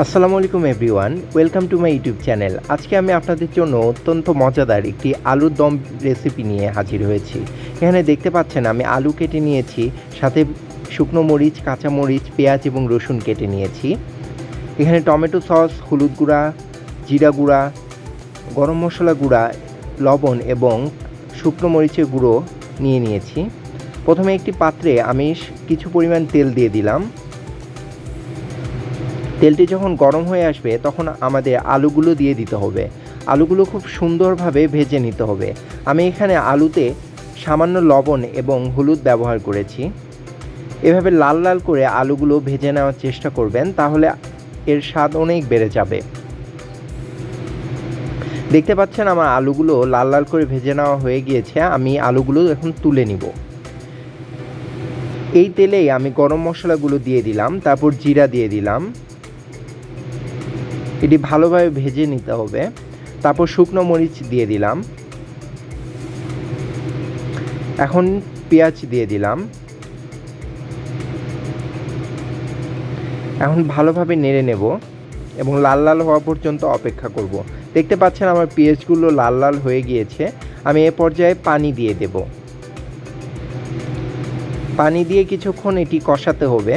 আসসালামু আলাইকুম everyone, welcome to my YouTube channel. আজকে আমি আপনাদের জন্য অত্যন্ত মজাদার একটি আলুর দম রেসিপি নিয়ে হাজির হয়েছি। এখানে দেখতে পাচ্ছেন আমি আলু কেটে নিয়েছি, সাথে শুকনো মরিচ, কাঁচা মরিচ, পেঁয়াজ এবং রসুন কেটে নিয়েছি। এখানে টমেটো সস, হলুদ গুঁড়া, জিরা গুঁড়া, গরম মশলা গুঁড়া, লবণ এবং শুকনো মরিচের গুঁড়ো নিয়ে নিয়েছি। প্রথমে একটি পাত্রে আমি কিছু পরিমাণ তেল দিয়ে দিলাম। তেলটি যখন গরম হয়ে আসবে তখন আমাদের আলুগুলো দিয়ে দিতে হবে। আলুগুলো খুব সুন্দরভাবে ভেজে নিতে হবে। আমি এখানে আলুতে সামান্য লবণ এবং হলুদ ব্যবহার করেছি। এভাবে লাল লাল করে আলুগুলো ভেজে নেওয়ার চেষ্টা করবেন, তাহলে এর স্বাদ অনেক বেড়ে যাবে। দেখতে পাচ্ছেন আমার আলুগুলো লাল লাল করে ভেজে নেওয়া হয়ে গিয়েছে। আমি আলুগুলো এখন তুলে নিব। এই তেলেই আমি গরম মশলাগুলো দিয়ে দিলাম, তারপর জিরা দিয়ে দিলাম। এটি ভালোভাবে ভেজে নিতে হবে। তারপর শুকনো মরিচ দিয়ে দিলাম। এখন পেঁয়াজ দিয়ে দিলাম। এখন ভালোভাবে নেড়ে নেব এবং লাল লাল হওয়া পর্যন্ত অপেক্ষা করব। দেখতে পাচ্ছেন আমার পেঁয়াজগুলো লাল লাল হয়ে গিয়েছে। আমি এ পর্যায়ে পানি দিয়ে দেব। পানি দিয়ে কিছুক্ষণ এটি কষাতে হবে।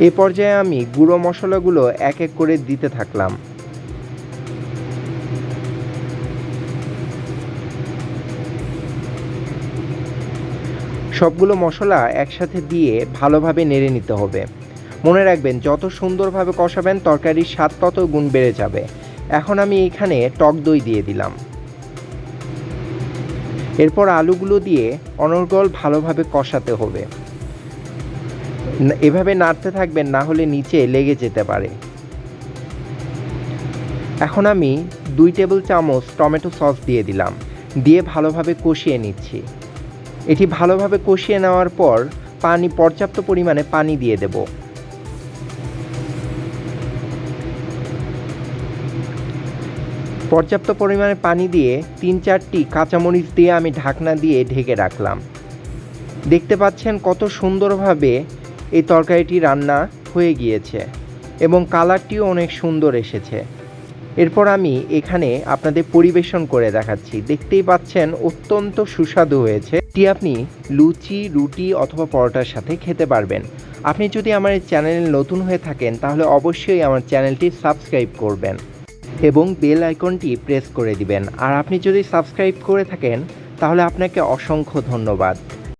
এই পর্যায়ে আমি গুঁড়ো মশলাগুলো এক এক করে দিতে থাকলাম। সবগুলো মশলা একসাথে দিয়ে ভালোভাবে নেড়ে নিতে হবে। মনে রাখবেন, যত সুন্দরভাবে কষাবেন তরকারির স্বাদ তত গুণ বেড়ে যাবে। এখন আমি এখানে টক দই দিয়ে দিলাম। এরপর আলুগুলো দিয়ে অনর্গল ভালোভাবে কষাতে হবে। এভাবে নাড়তে থাকবেন, না হলে নিচে লেগে যেতে পারে। এখন আমি 2 টেবিল চামচ টমেটো সস দিয়ে দিলাম। দিয়ে ভালোভাবে কষিয়ে নিচ্ছি। এটি ভালোভাবে কষিয়ে নেওয়ার পর পর্যাপ্ত পরিমাণে পানি দিয়ে দেব। পর্যাপ্ত পরিমাণে পানি দিয়ে 3-4টি কাঁচামরিচ দিয়ে আমি ঢাকনা দিয়ে ঢেকে রাখলাম। দেখতে পাচ্ছেন কত সুন্দরভাবে এই তরকারিটি রান্না হয়ে গিয়েছে এবং কালারটিও অনেক সুন্দর এসেছে। এরপর আমি এখানে আপনাদের পরিবেশন করে দেখাচ্ছি। দেখতেই পাচ্ছেন অত্যন্ত সুস্বাদু হয়েছে। এটি আপনি লুচি, রুটি অথবা পরোটার সাথে খেতে পারবেন। আপনি যদি আমার এই চ্যানেলে নতুন হয়ে থাকেন তাহলে অবশ্যই আমার চ্যানেলটি সাবস্ক্রাইব করবেন এবং বেল আইকনটি প্রেস করে দিবেন। আর আপনি যদি সাবস্ক্রাইব করে থাকেন তাহলে আপনাকে অসংখ্য ধন্যবাদ।